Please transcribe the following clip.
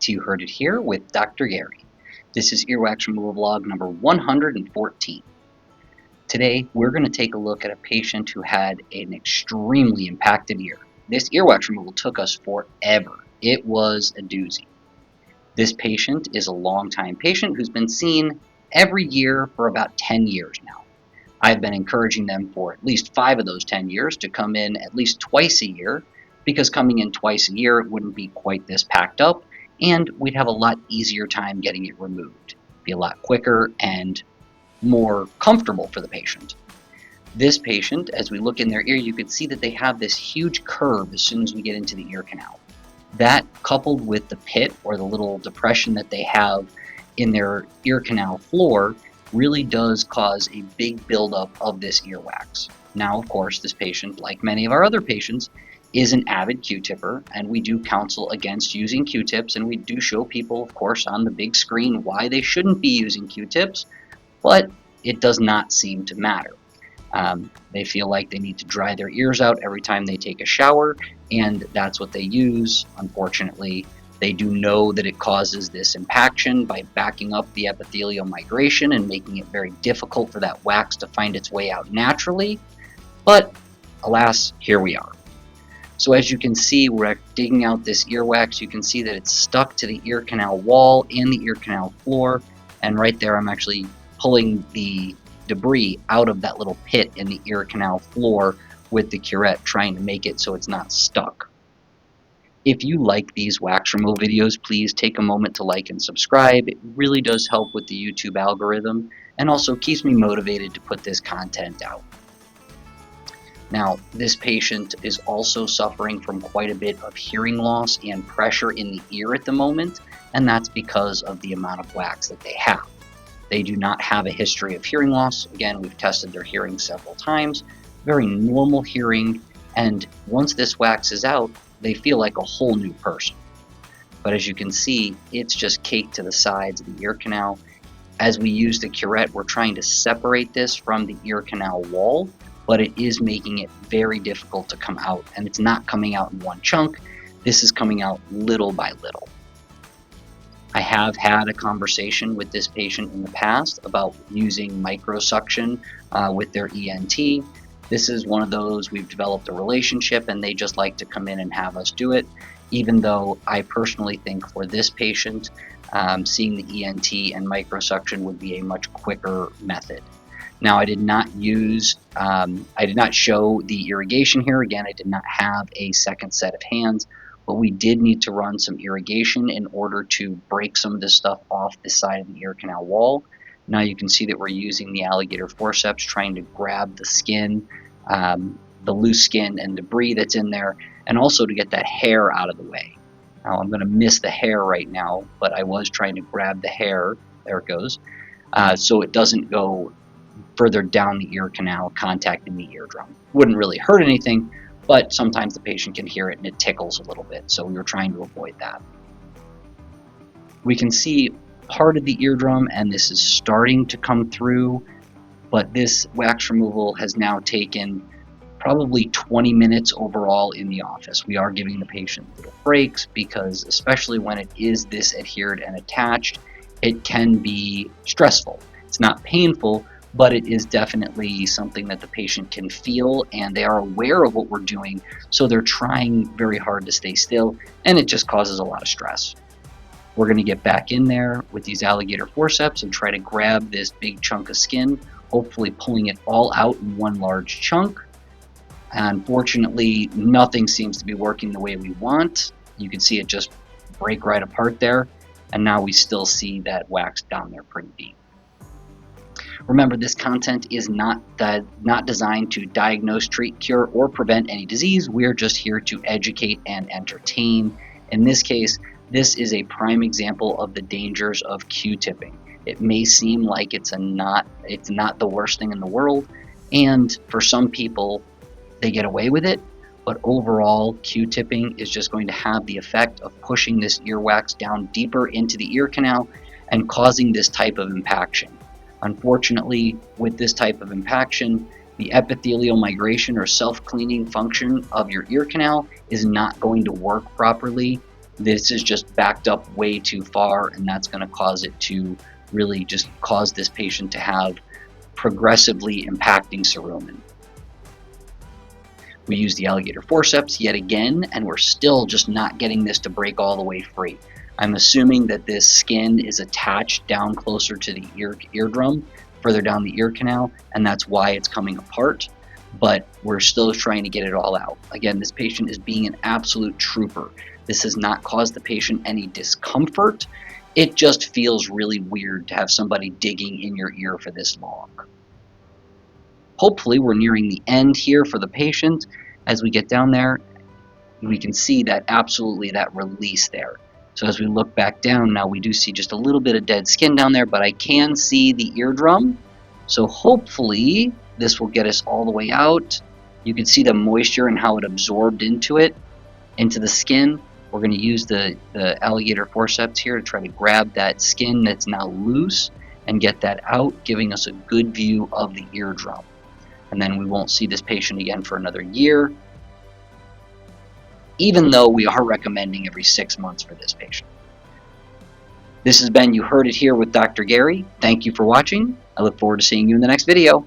You heard it here with Dr. Gary. This is Earwax Removal Vlog number 114. Today, we're going to take a look at a patient who had an extremely impacted ear. This earwax removal took us forever. It was a doozy. This patient is a longtime patient who's been seen every year for about 10 years now. I've been encouraging them for at least 5 of those 10 years to come in at least twice a year, because coming in twice a year, it wouldn't be quite this packed up, and we'd have a lot easier time getting it removed. Be a lot quicker and more comfortable for the patient. This patient, as we look in their ear, you can see that they have this huge curve as soon as we get into the ear canal. That, coupled with the pit or the little depression that they have in their ear canal floor, really does cause a big buildup of this earwax. Now, of course, this patient, like many of our other patients, is an avid Q-tipper, and we do counsel against using Q-tips, and we do show people, of course, on the big screen why they shouldn't be using Q-tips, but it does not seem to matter. They feel like they need to dry their ears out every time they take a shower, and that's what they use. Unfortunately, they do know that it causes this impaction by backing up the epithelial migration and making it very difficult for that wax to find its way out naturally, but alas, here we are. So as you can see, we're digging out this earwax. You can see that it's stuck to the ear canal wall and the ear canal floor, and right there I'm actually pulling the debris out of that little pit in the ear canal floor with the curette, trying to make it so it's not stuck. If you like these wax removal videos, please take a moment to like and subscribe. It really does help with the YouTube algorithm and also keeps me motivated to put this content out. Now, this patient is also suffering from quite a bit of hearing loss and pressure in the ear at the moment, and that's because of the amount of wax that they have. They do not have a history of hearing loss. Again, we've tested their hearing several times. Very normal hearing, and once this wax is out, they feel like a whole new person. But as you can see, it's just caked to the sides of the ear canal. As we use the curette, we're trying to separate this from the ear canal wall, but it is making it very difficult to come out, and it's not coming out in one chunk. This is coming out little by little. I have had a conversation with this patient in the past about using microsuction with their ENT. This is one of those we've developed a relationship, and they just like to come in and have us do it, even though I personally think for this patient, seeing the ENT and microsuction would be a much quicker method. Now, I did not show the irrigation here. Again, I did not have a second set of hands, but we did need to run some irrigation in order to break some of this stuff off the side of the ear canal wall. Now you can see that we're using the alligator forceps, trying to grab the skin, the loose skin and debris that's in there, and also to get that hair out of the way. Now I'm going to miss the hair right now, but I was trying to grab the hair, there it goes, so it doesn't go further down the ear canal, contacting the eardrum. Wouldn't really hurt anything, but sometimes the patient can hear it and it tickles a little bit, so we were trying to avoid that. We can see part of the eardrum, and this is starting to come through, but this wax removal has now taken probably 20 minutes overall in the office. We are giving the patient little breaks because, especially when it is this adhered and attached, it can be stressful. It's not painful, but it is definitely something that the patient can feel, and they are aware of what we're doing, so they're trying very hard to stay still, and it just causes a lot of stress. We're going to get back in there with these alligator forceps and try to grab this big chunk of skin, hopefully pulling it all out in one large chunk. Unfortunately, nothing seems to be working the way we want. You can see it just break right apart there, and now we still see that wax down there pretty deep. Remember, this content is not designed to diagnose, treat, cure, or prevent any disease. We're just here to educate and entertain. In this case, this is a prime example of the dangers of Q-tipping. It may seem like it's not the worst thing in the world, and for some people, they get away with it, but overall, Q-tipping is just going to have the effect of pushing this earwax down deeper into the ear canal and causing this type of impaction. Unfortunately, with this type of impaction, the epithelial migration or self-cleaning function of your ear canal is not going to work properly, This is just backed up way too far, and that's going to cause it to really just cause this patient to have progressively impacting cerumen. We use the alligator forceps yet again, and we're still just not getting this to break all the way free. I'm assuming that this skin is attached down closer to the eardrum, further down the ear canal, and that's why it's coming apart. But we're still trying to get it all out. Again, this patient is being an absolute trooper. This has not caused the patient any discomfort. It just feels really weird to have somebody digging in your ear for this long. Hopefully we're nearing the end here for the patient. As we get down there, we can see that absolutely that release there. So as we look back down now, we do see just a little bit of dead skin down there, but I can see the eardrum. So hopefully this will get us all the way out. You can see the moisture and how it absorbed into the skin. We're going to use the alligator forceps here to try to grab that skin that's now loose and get that out, giving us a good view of the eardrum. And then we won't see this patient again for another year, even though we are recommending every 6 months for this patient. This has been You Heard It Here with Dr. Gary. Thank you for watching. I look forward to seeing you in the next video.